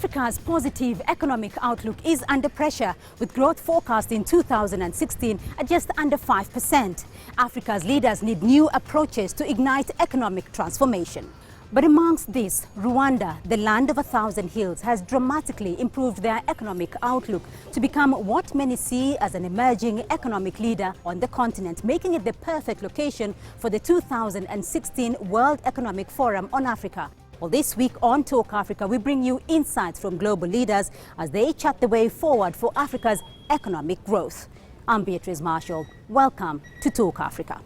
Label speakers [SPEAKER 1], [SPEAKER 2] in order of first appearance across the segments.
[SPEAKER 1] Africa's positive economic outlook is under pressure, with growth forecast in 2016 at just under 5%. Africa's leaders need new approaches to ignite economic transformation. But amongst this, Rwanda, the land of 1,000 hills, has dramatically improved their economic outlook to become what many see as an emerging economic leader on the continent, making it the perfect location for the 2016 World Economic Forum on Africa. Well, this week on Talk Africa, we bring you insights from global leaders as they chart the way forward for Africa's economic growth. I'm Beatrice Marshall. Welcome to Talk Africa.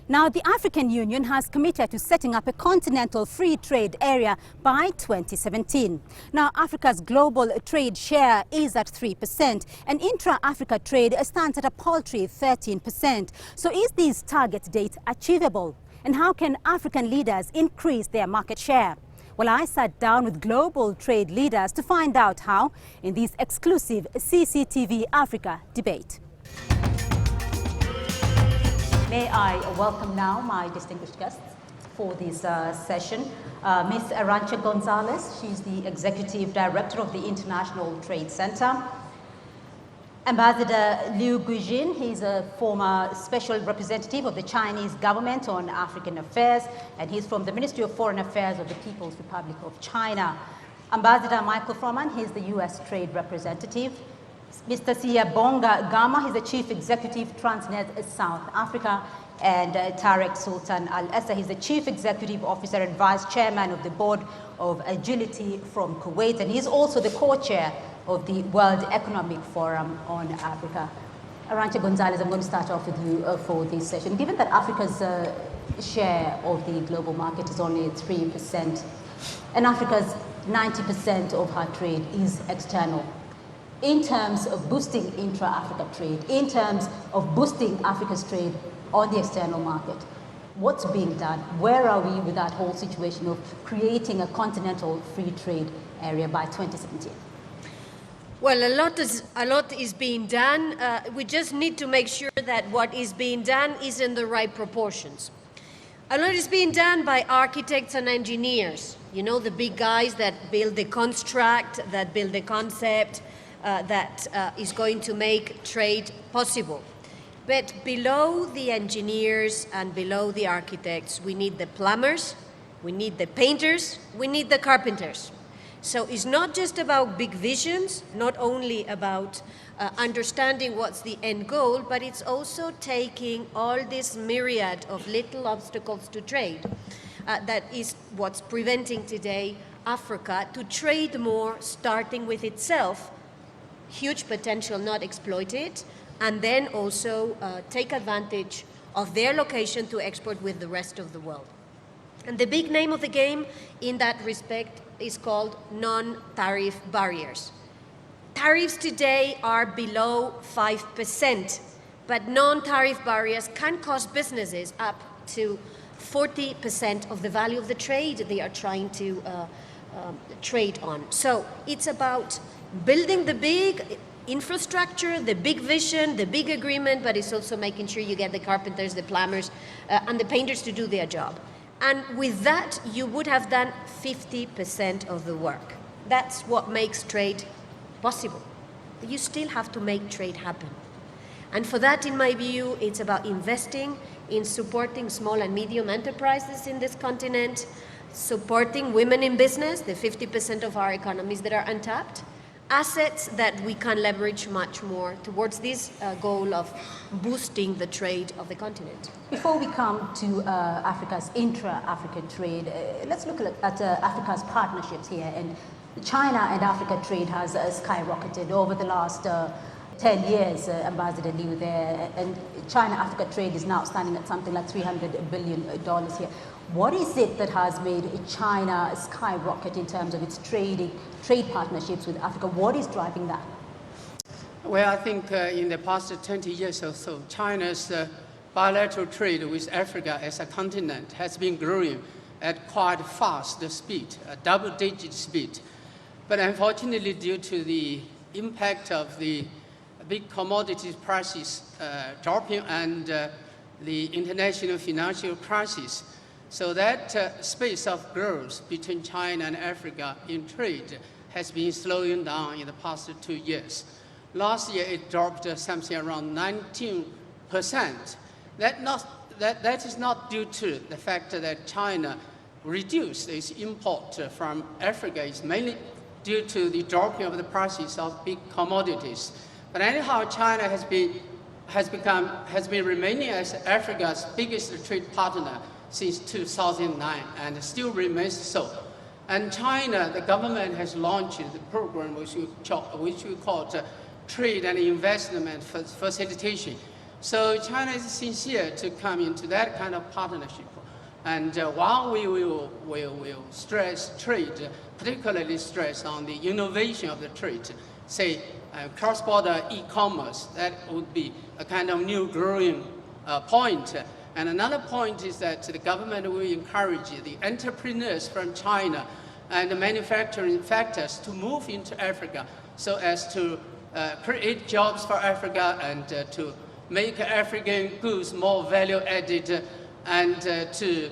[SPEAKER 1] Now, the African Union has committed to setting up a continental free trade area by 2017. Now, Africa's global trade share is at 3%, and intra-Africa trade stands at a paltry 13%. So is this target date achievable? And how can African leaders increase their market share? Well, I sat down with global trade leaders to find out how in this exclusive CCTV Africa debate. May I welcome now my distinguished guests for this session. Ms. Arantxa Gonzalez, she's the Executive Director of the International Trade Center. Ambassador Liu Guijin, he's a former special representative of the Chinese government on African affairs, and he's from the Ministry of Foreign Affairs of the People's Republic of China. Ambassador Michael Froman, he's the US Trade Representative. Mr. Siyabonga Gama, he's the Chief Executive, Transnet South Africa, and Tarek Sultan Al-Essa, he's the Chief Executive Officer and Vice Chairman of the Board of Agility from Kuwait, and he's also the co-chair of the World Economic Forum on Africa. Arantxa Gonzalez, I'm going to start off with you for this session. Given that Africa's share of the global market is only 3%, and Africa's 90% of her trade is external, in terms of boosting intra-Africa trade, in terms of boosting Africa's trade on the external market, what's being done? Where are we with that whole situation of creating a continental free trade area by 2017?
[SPEAKER 2] Well, a lot is being done. We just need to make sure that what is being done is in the right proportions. A lot is being done by architects and engineers, you know, the big guys that build the construct, that build the concept, that is going to make trade possible. But below the engineers and below the architects, we need the plumbers, we need the painters, we need the carpenters. So it's not just about big visions, not only about understanding what's the end goal, but it's also taking all this myriad of little obstacles to trade. That is what's preventing today Africa to trade more, starting with itself, huge potential not exploited, and then also take advantage of their location to export with the rest of the world. And the big name of the game in that respect is called non-tariff barriers. Tariffs today are below 5%, but non-tariff barriers can cost businesses up to 40% of the value of the trade they are trying to trade on. So it's about building the big infrastructure, the big vision, the big agreement, but it's also making sure you get the carpenters, the plumbers, and the painters to do their job. And with that, you would have done 50% of the work. That's what makes trade possible. But you still have to make trade happen. And for that, in my view, it's about investing in supporting small and medium enterprises in this continent, supporting women in business, the 50% of our economies that are untapped, assets that we can leverage much more towards this goal of boosting the trade of the continent.
[SPEAKER 1] Before we come to Africa's intra-African trade, let's look at Africa's partnerships here. And China and Africa trade has skyrocketed over the last 10 years, Ambassador Liu there, and China-Africa trade is now standing at something like $300 billion here. What is it that has made China skyrocket in terms of its trade partnerships with Africa? What is driving that?
[SPEAKER 3] Well, I think in the past 20 years or so, China's bilateral trade with Africa as a continent has been growing at quite fast speed, a double-digit speed. But unfortunately, due to the impact of the big commodity prices dropping and the international financial crisis, so that space of growth between China and Africa in trade has been slowing down in the past 2 years. Last year, it dropped something around 19%. That is not due to the fact that China reduced its import from Africa. It's mainly due to the dropping of the prices of big commodities. But anyhow, China has been remaining as Africa's biggest trade partner since 2009 and still remains so. And China, the government has launched the program which we call trade and investment facilitation. So China is sincere to come into that kind of partnership. And while we will stress trade, particularly stress on the innovation of the trade, say cross-border e-commerce, that would be a kind of new growing point. And another point is that the government will encourage the entrepreneurs from China and the manufacturing factors to move into Africa so as to create jobs for Africa and to make African goods more value-added and to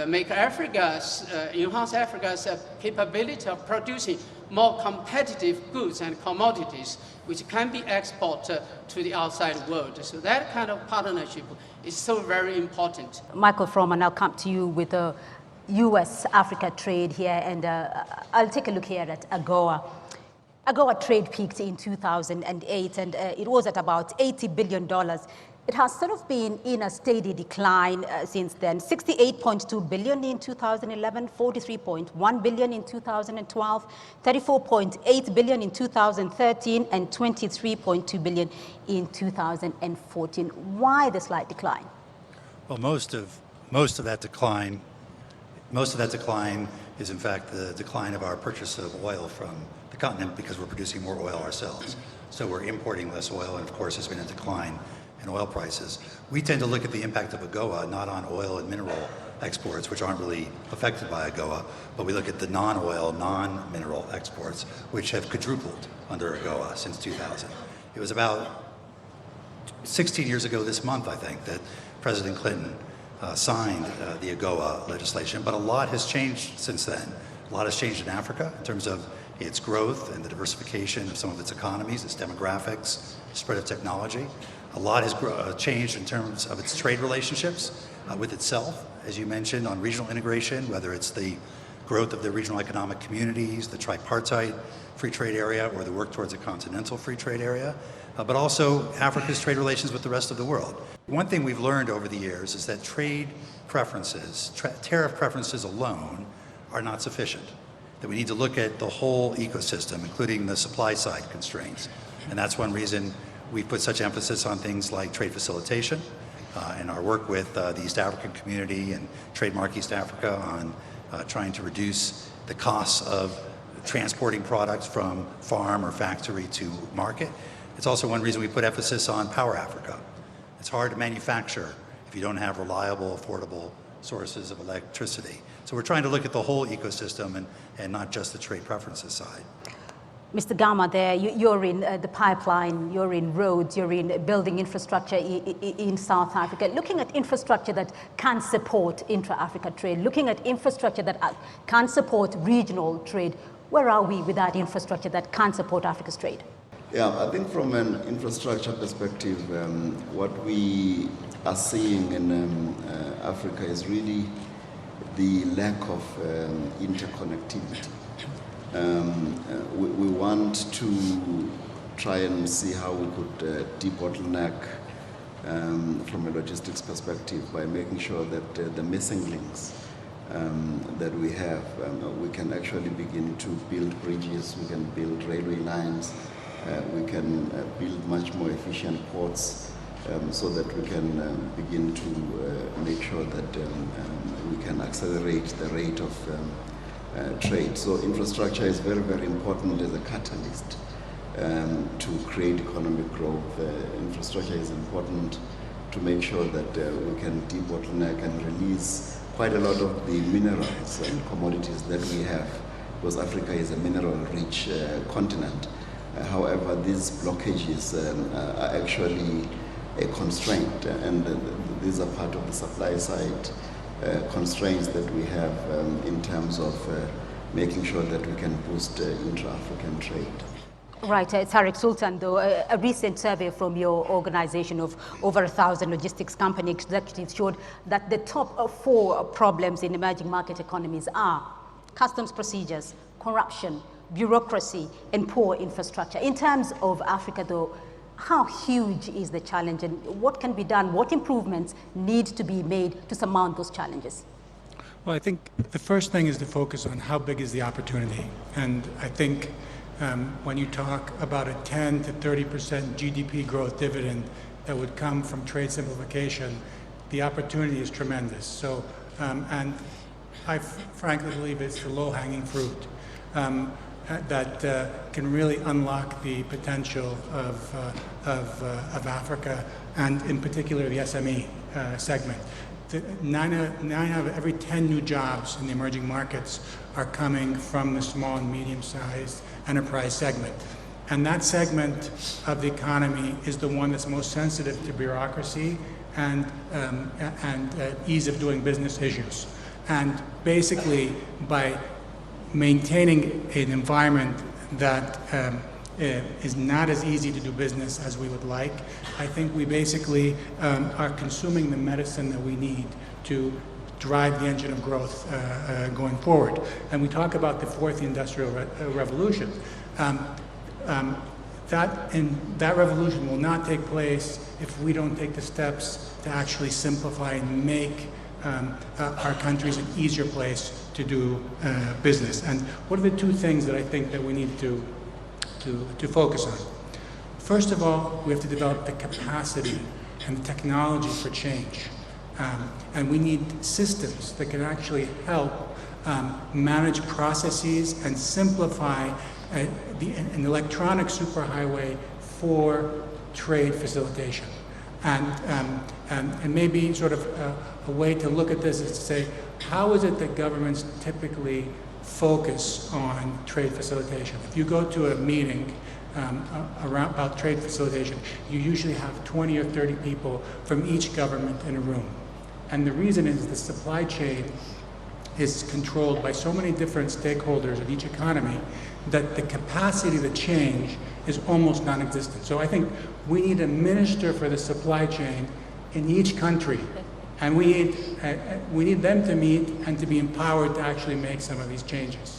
[SPEAKER 3] make enhance Africa's capability of producing more competitive goods and commodities which can be exported to the outside world. So that kind of partnership is so very important.
[SPEAKER 1] Michael Froman, I'll come to you with the US-Africa trade here, and I'll take a look here at AGOA. AGOA trade peaked in 2008, and it was at about $80 billion. It has sort of been in a steady decline since then. 68.2 billion in 2011, 43.1 billion in 2012, 34.8 billion in 2013, and 23.2 billion in 2014. Why the slight decline?
[SPEAKER 4] Well, most of that decline is in fact the decline of our purchase of oil from the continent because we're producing more oil ourselves. So we're importing less oil, and of course there's been a decline in oil prices. We tend to look at the impact of AGOA not on oil and mineral exports, which aren't really affected by AGOA, but we look at the non-oil, non-mineral exports, which have quadrupled under AGOA since 2000. It was about 16 years ago this month, I think, that President Clinton signed the AGOA legislation, but a lot has changed since then. A lot has changed in Africa in terms of its growth and the diversification of some of its economies, its demographics, spread of technology. A lot has changed in terms of its trade relationships with itself, as you mentioned, on regional integration, whether it's the growth of the regional economic communities, the tripartite free trade area, or the work towards a continental free trade area, but also Africa's trade relations with the rest of the world. One thing we've learned over the years is that trade preferences, tariff preferences alone are not sufficient, that we need to look at the whole ecosystem, including the supply side constraints. And that's one reason we put such emphasis on things like trade facilitation and our work with the East African community and Trademark East Africa on trying to reduce the costs of transporting products from farm or factory to market. It's also one reason we put emphasis on Power Africa. It's hard to manufacture if you don't have reliable, affordable sources of electricity. So we're trying to look at the whole ecosystem and not just the trade preferences side.
[SPEAKER 1] Mr. Gama, there, you're in the pipeline, you're in roads, you're in building infrastructure in South Africa, looking at infrastructure that can support intra-Africa trade, looking at infrastructure that can support regional trade. Where are we with that infrastructure that can support Africa's trade?
[SPEAKER 5] Yeah, I think from an infrastructure perspective, what we are seeing in Africa is really the lack of interconnectivity. We want to try and see how we could debottleneck from a logistics perspective by making sure that the missing links that we have, we can actually begin to build bridges, we can build railway lines, we can build much more efficient ports so that we can begin to make sure that we can accelerate the rate of trade. So infrastructure is very, very important as a catalyst to create economic growth. Infrastructure is important to make sure that we can debottleneck and release quite a lot of the minerals and commodities that we have because Africa is a mineral-rich continent. However, these blockages are actually a constraint, and these are part of the supply side constraints that we have in terms of making sure that we can boost intra-African trade.
[SPEAKER 1] Right, Tariq Sultan, though, a recent survey from your organization of over 1,000 logistics company executives showed that the top 4 problems in emerging market economies are customs procedures, corruption, bureaucracy, and poor infrastructure. In terms of Africa, though, how huge is the challenge, and what can be done? What improvements need to be made to surmount those challenges?
[SPEAKER 6] Well, I think the first thing is to focus on how big is the opportunity. And I think when you talk about a 10 to 30% GDP growth dividend that would come from trade simplification, the opportunity is tremendous. So, and I frankly believe it's the low-hanging fruit that can really unlock the potential of Africa, and in particular the SME segment. 9 out of every 10 new jobs in the emerging markets are coming from the small and medium-sized enterprise segment. And that segment of the economy is the one that's most sensitive to bureaucracy and ease of doing business issues. And basically, by maintaining an environment that is not as easy to do business as we would like, I think we basically are consuming the medicine that we need to drive the engine of growth going forward. And we talk about the 4th industrial revolution. That revolution will not take place if we don't take the steps to actually simplify and make our countries an easier place to do business. And what are the 2 things that I think that we need to focus on? First of all, we have to develop the capacity and the technology for change. And we need systems that can actually help manage processes and simplify an electronic superhighway for trade facilitation. And maybe sort of a way to look at this is to say, how is it that governments typically focus on trade facilitation? If you go to a meeting about trade facilitation, you usually have 20 or 30 people from each government in a room. And the reason is the supply chain is controlled by so many different stakeholders of each economy that the capacity to change is almost non-existent. So I think we need a minister for the supply chain in each country, and we need them to meet and to be empowered to actually make some of these changes.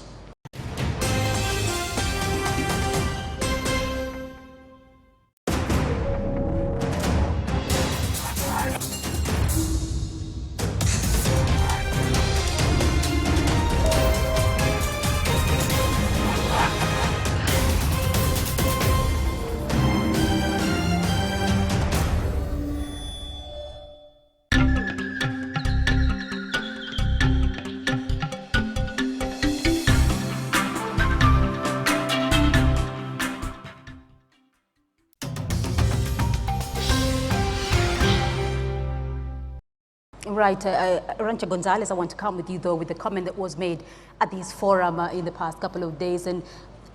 [SPEAKER 1] Right, Rancha Gonzalez, I want to come with you though with the comment that was made at this forum in the past couple of days, and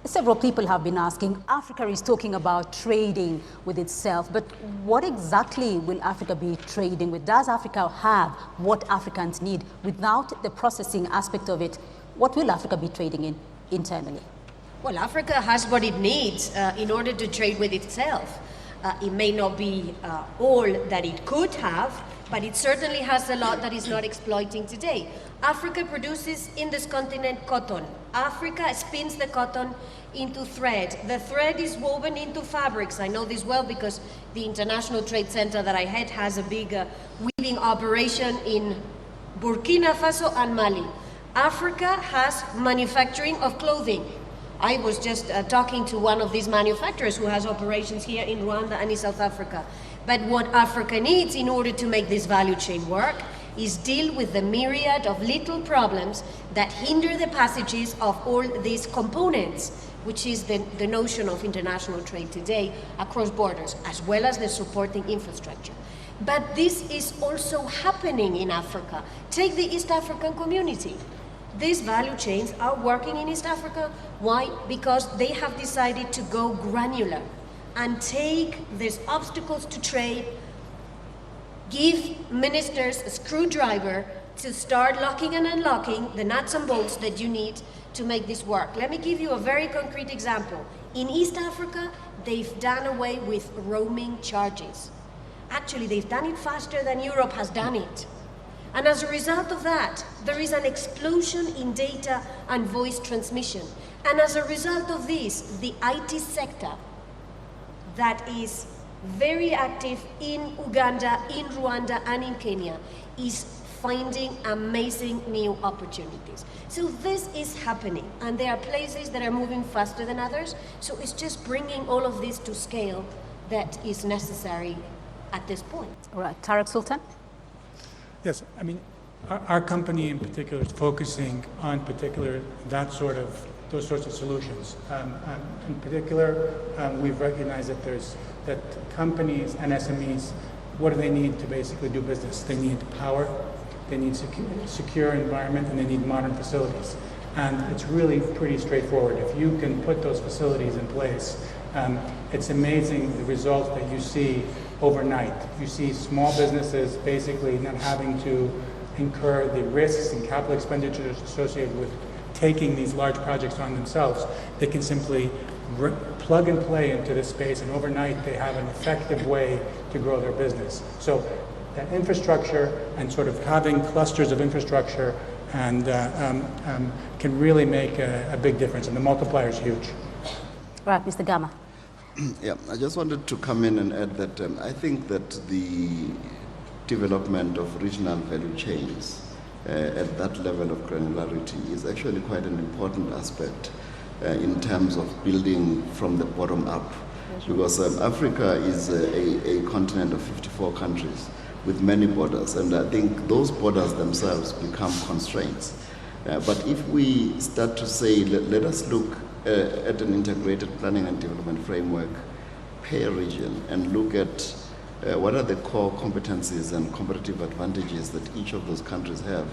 [SPEAKER 1] several people have been asking, Africa is talking about trading with itself, but what exactly will Africa be trading with? Does Africa have what Africans need? Without the processing aspect of it, what will Africa be trading in internally?
[SPEAKER 2] Well, Africa has what it needs in order to trade with itself. It may not be all that it could have, but it certainly has a lot that is not exploiting today. Africa produces in this continent cotton. Africa spins the cotton into thread. The thread is woven into fabrics. I know this well because the International Trade Center that I had has a big weaving operation in Burkina Faso and Mali. Africa has manufacturing of clothing. I was just talking to one of these manufacturers who has operations here in Rwanda and in South Africa. But what Africa needs in order to make this value chain work is deal with the myriad of little problems that hinder the passages of all these components, which is the notion of international trade today across borders, as well as the supporting infrastructure. But this is also happening in Africa. Take the East African community. these value chains are working in East Africa. Why? Because they have decided to go granular and take these obstacles to trade, give ministers a screwdriver to start locking and unlocking the nuts and bolts that you need to make this work. Let me give you a very concrete example. In East Africa, they've done away with roaming charges. Actually, they've done it faster than Europe has done it. And as a result of that, there is an explosion in data and voice transmission. And as a result of this, the IT sector that is very active in Uganda, in Rwanda, and in Kenya is finding amazing new opportunities. So this is happening, and there are places that are moving faster than others. So it's just bringing all of this to scale that is necessary at this point.
[SPEAKER 1] All right, Tarek Sultan?
[SPEAKER 6] Yes, I mean, our company in particular is focusing on those sorts of solutions. In particular, we've recognized that companies and SMEs, what do they need to basically do business? They need power, they need secure environment, and they need modern facilities. And it's really pretty straightforward. If you can put those facilities in place, it's amazing the results that you see overnight. You see small businesses basically not having to incur the risks and capital expenditures associated with taking these large projects on themselves. They can simply plug and play into this space, and overnight they have an effective way to grow their business. So that infrastructure and sort of having clusters of infrastructure and can really make a big difference, and the multiplier is huge.
[SPEAKER 1] Right, Mr. Gama.
[SPEAKER 5] Yeah, I just wanted to come in and add that I think that the development of regional value chains at that level of granularity is actually quite an important aspect in terms of building from the bottom up. Because Africa is a continent of 54 countries with many borders, and I think those borders themselves become constraints. But if we start to say, let us look at an integrated planning and development framework per region and look at what are the core competencies and competitive advantages that each of those countries have,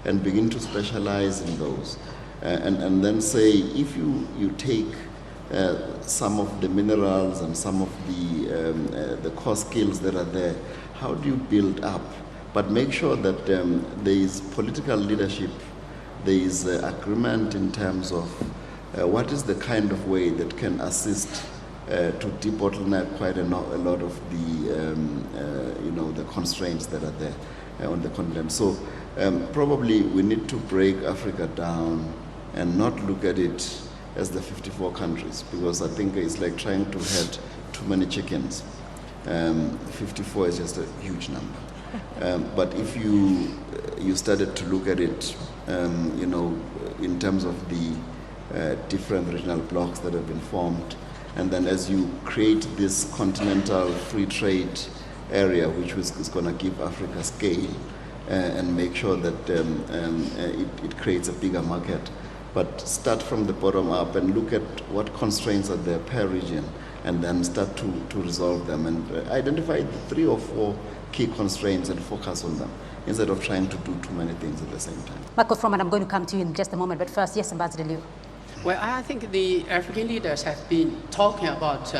[SPEAKER 5] and begin to specialize in those. And then say, if you take some of the minerals and some of the core skills that are there, how do you build up? But make sure that there is political leadership, there is agreement in terms of what is the kind of way that can assist to debottleneck quite a lot of the constraints that are there on the continent. So probably we need to break Africa down and not look at it as the 54 countries, because I think it's like trying to head too many chickens. 54 is just a huge number. But if you started to look at it, in terms of the different regional blocks that have been formed, and then as you create this continental free trade area, which is going to give Africa scale and make sure that it creates a bigger market. But start from the bottom up and look at what constraints are there per region, and then start to resolve them and identify the 3 or 4 key constraints and focus on them, instead of trying to do too many things at the same time.
[SPEAKER 1] Michael Froman, I'm going to come to you in just a moment, but first, yes, Ambassador Liu.
[SPEAKER 3] Well, I think the African leaders have been talking about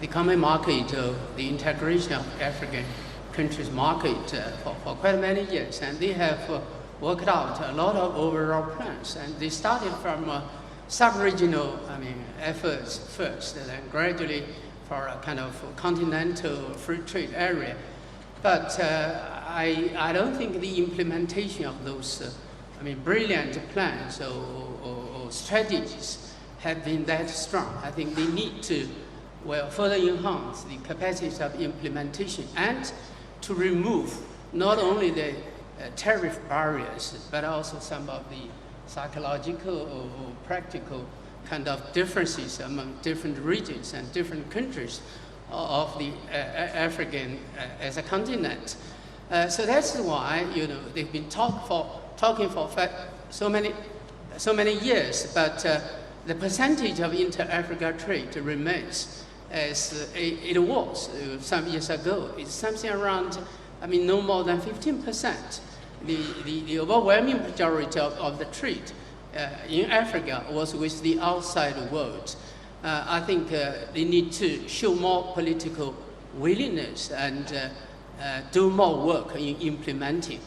[SPEAKER 3] the common market, the integration of African countries' market for quite many years, and they have worked out a lot of overall plans. And they started from sub-regional, efforts first, and then gradually for a kind of continental free trade area. But I don't think the implementation of those brilliant plans or strategies have been that strong. I think they need to further enhance the capacity of implementation and to remove not only the tariff barriers, but also some of the psychological or practical kind of differences among different regions and different countries of the African as a continent. So that's why they've been talking for so many years, but the percentage of inter-Africa trade remains as it was some years ago. It's something around, no more than 15%. the overwhelming majority of the trade in Africa was with the outside world. I think they need to show more political willingness and do more work in implementing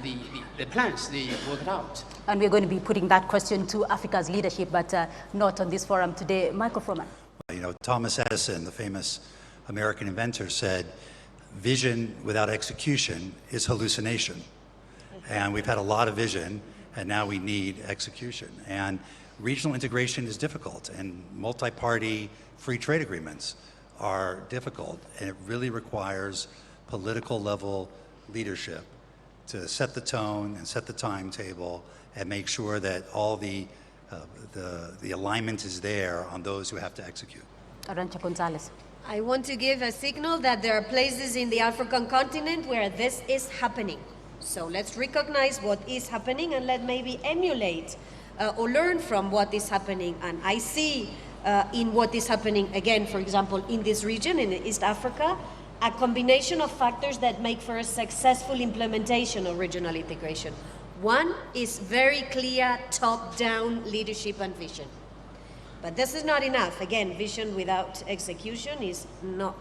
[SPEAKER 3] the plans they worked out.
[SPEAKER 1] And we're going to be putting that question to Africa's leadership, but not on this forum today. Michael Froman.
[SPEAKER 4] You know, Thomas Edison, the famous American inventor, said, vision without execution is hallucination. And we've had a lot of vision, and now we need execution. And regional integration is difficult, and multi-party free trade agreements are difficult, and it really requires political level leadership to set the tone and set the timetable and make sure that all the alignment is there on those who have to execute.
[SPEAKER 1] Arantxa Gonzalez.
[SPEAKER 2] I want to give a signal that there are places in the African continent where this is happening. So let's recognize what is happening and let maybe emulate or learn from what is happening. And I see in what is happening, again, for example, in this region, in East Africa, a combination of factors that make for a successful implementation of regional integration. One is very clear top-down leadership and vision. But this is not enough. Again, vision without execution is not,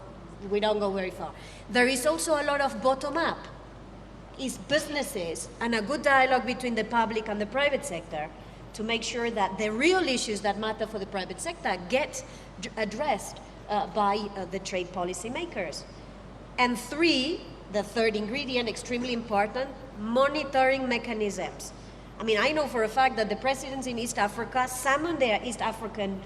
[SPEAKER 2] we don't go very far. There is also a lot of bottom-up. It's businesses and a good dialogue between the public and the private sector to make sure that the real issues that matter for the private sector get addressed by the trade policy makers. And three, the third ingredient, extremely important, monitoring mechanisms. I mean, I know for a fact that the presidents in East Africa summoned their East African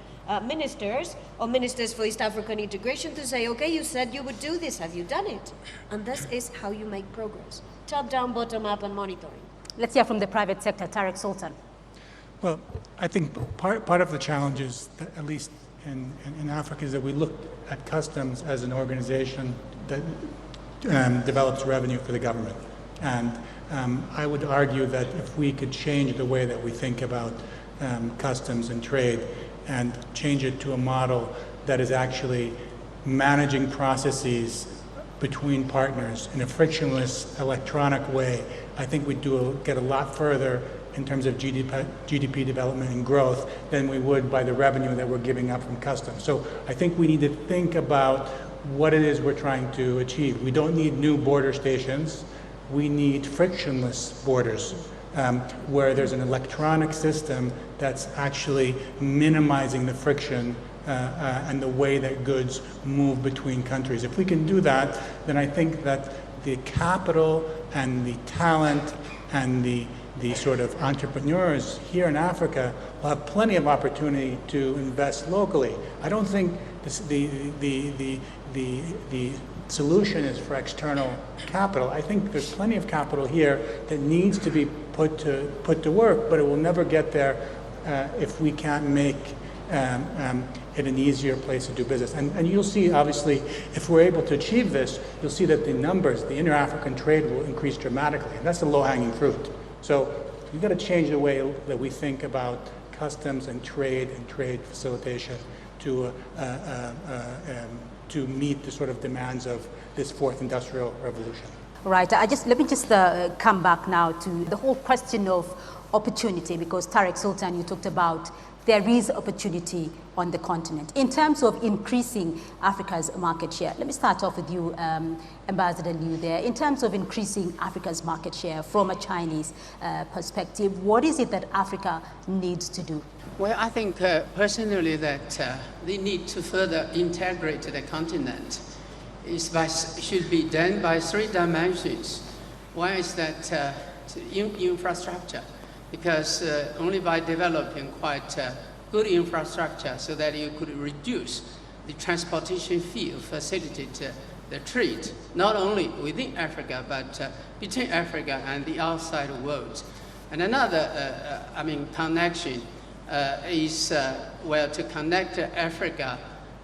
[SPEAKER 2] ministers or ministers for East African integration to say, okay, you said you would do this, have you done it? And this is how you make progress. Top down, bottom up, and monitoring.
[SPEAKER 1] Let's hear from the private sector, Tariq Sultan.
[SPEAKER 6] Well, I think part of the challenge is, that at least in Africa, is that we look at customs as an organization that develops revenue for the government. And I would argue that if we could change the way that we think about customs and trade and change it to a model that is actually managing processes between partners in a frictionless electronic way, I think we'd get a lot further in terms of GDP development and growth than we would by the revenue that we're giving up from customs. So I think we need to think about what it is we're trying to achieve. We don't need new border stations. We need frictionless borders where there's an electronic system that's actually minimizing the friction and the way that goods move between countries. If we can do that, then I think that the capital and the talent and the sort of entrepreneurs here in Africa will have plenty of opportunity to invest locally. I don't think the solution is for external capital. I think there's plenty of capital here that needs to be put to work, but it will never get there if we can't make it an easier place to do business. And you'll see, obviously, if we're able to achieve this, you'll see that the numbers, the inter-African trade will increase dramatically. And that's the low-hanging fruit. So we've got to change the way that we think about customs and trade facilitation to meet the sort of demands of this fourth industrial revolution.
[SPEAKER 1] Right. Let me just come back now to the whole question of opportunity, because Tariq Sultan, you talked about there is opportunity on the continent in terms of increasing Africa's market share. Let me start off with you, Ambassador Liu there. In terms of increasing Africa's market share from a Chinese perspective, what is it that Africa needs to do?
[SPEAKER 3] Well, I think personally that they need to further integrate the continent. Should be done by three dimensions. One is that infrastructure, because only by developing quite good infrastructure so that you could reduce the transportation fee, facilitate the trade, not only within Africa, but between Africa and the outside world. And another, connection is, to connect Africa,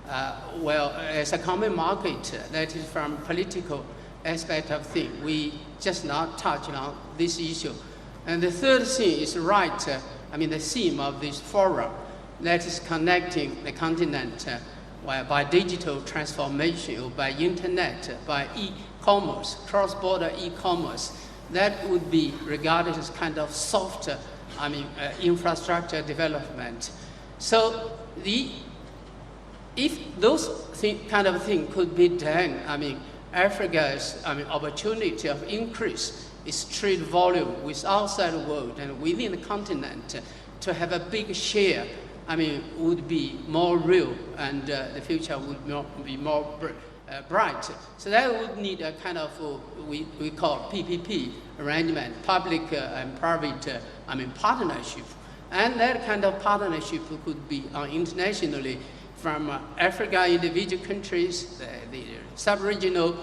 [SPEAKER 3] as a common market, that is from political aspect of things. We just not touch on this issue. And the third thing is the theme of this forum, that is connecting the continent by digital transformation, or by internet, by e-commerce, cross-border e-commerce, that would be regarded as kind of soft, infrastructure development. So if those kind of thing could be done, Africa's opportunity of increase its trade volume with outside world and within the continent to have a big share, would be more real, and the future would be more bright. So that would need a kind of we call PPP arrangement, public and private partnership, and that kind of partnership could be internationally from Africa, individual countries, the sub-regional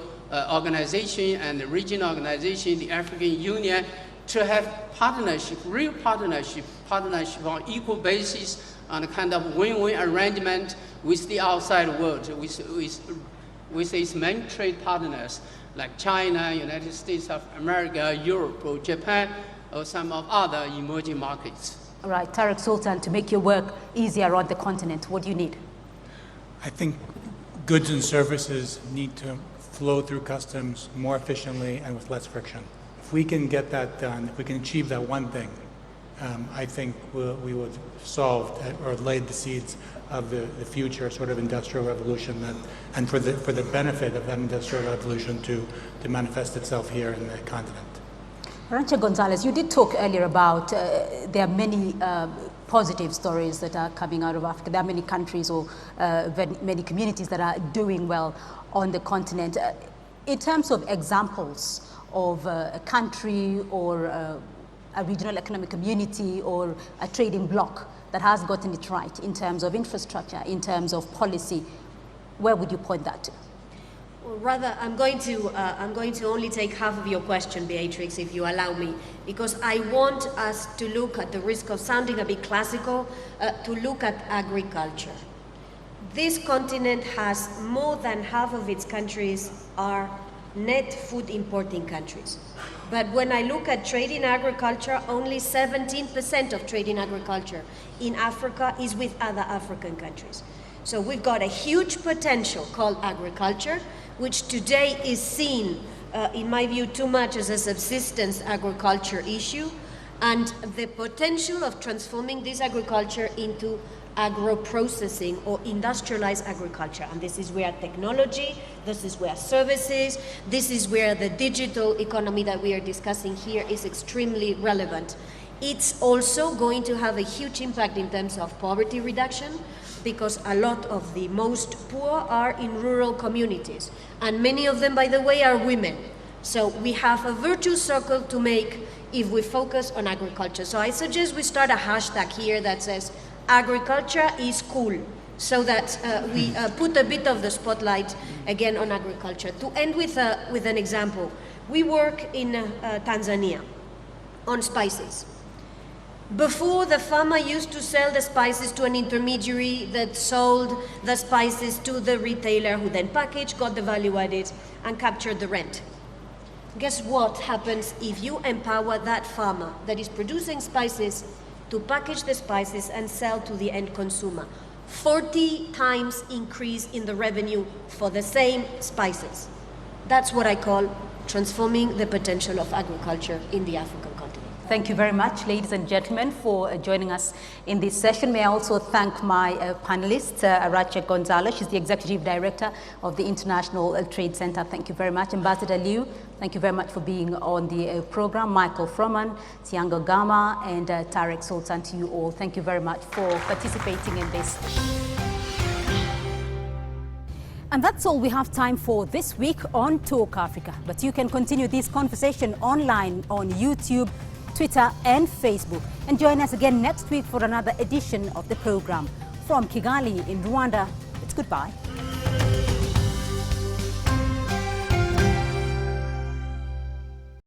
[SPEAKER 3] organization and the regional organization, the African Union, to have partnership, real partnership on equal basis, on a kind of win-win arrangement with the outside world, with its main trade partners like China, United States of America, Europe, or Japan, or some of other emerging markets.
[SPEAKER 1] All right, Tarek Sultan, to make your work easier on the continent, what do you need?
[SPEAKER 6] I think goods and services need to flow through customs more efficiently and with less friction. If we can get that done, if we can achieve that one thing, I think we would solve or laid the seeds of the future sort of industrial revolution, and for the benefit of that industrial revolution to manifest itself here in the continent.
[SPEAKER 1] Arantxa Gonzalez, you did talk earlier about there are many positive stories that are coming out of Africa. There are many countries or many communities that are doing well on the continent. In terms of examples of a country or a regional economic community or a trading bloc that has gotten it right in terms of infrastructure, in terms of policy, where would you point that to?
[SPEAKER 2] Well, rather, I'm going to only take half of your question, Beatrice, if you allow me, because I want us to look at the risk of sounding a bit classical, to look at agriculture. This continent has more than half of its countries are net food importing countries. But when I look at trade in agriculture, only 17% of trade in agriculture in Africa is with other African countries. So we've got a huge potential called agriculture, which today is seen, in my view, too much as a subsistence agriculture issue, and the potential of transforming this agriculture into agro-processing or industrialized agriculture. And this is where technology, this is where services, this is where the digital economy that we are discussing here is extremely relevant. It's also going to have a huge impact in terms of poverty reduction, because a lot of the most poor are in rural communities. And many of them, by the way, are women. So we have a virtuous circle to make if we focus on agriculture. So I suggest we start a hashtag here that says, agriculture is cool, so that we put a bit of the spotlight again on agriculture. To end with an example, we work in Tanzania on spices. Before, the farmer used to sell the spices to an intermediary that sold the spices to the retailer, who then packaged, got the value added, and captured the rent. Guess what happens if you empower that farmer that is producing spices to package the spices and sell to the end consumer? 40 times increase in the revenue for the same spices. That's what I call transforming the potential of agriculture in the African continent.
[SPEAKER 1] Thank you very much, ladies and gentlemen, for joining us in this session. May I also thank my panelists, Arantxa Gonzalez. She's the Executive Director of the International Trade Center. Thank you very much. Ambassador Liu, thank you very much for being on the program. Michael Froman, Tiango Gama, and Tarek Sultan, to you all. Thank you very much for participating in this. And that's all we have time for this week on Talk Africa. But you can continue this conversation online on YouTube, Twitter and Facebook. And join us again next week for another edition of the program. From Kigali in Rwanda, it's goodbye.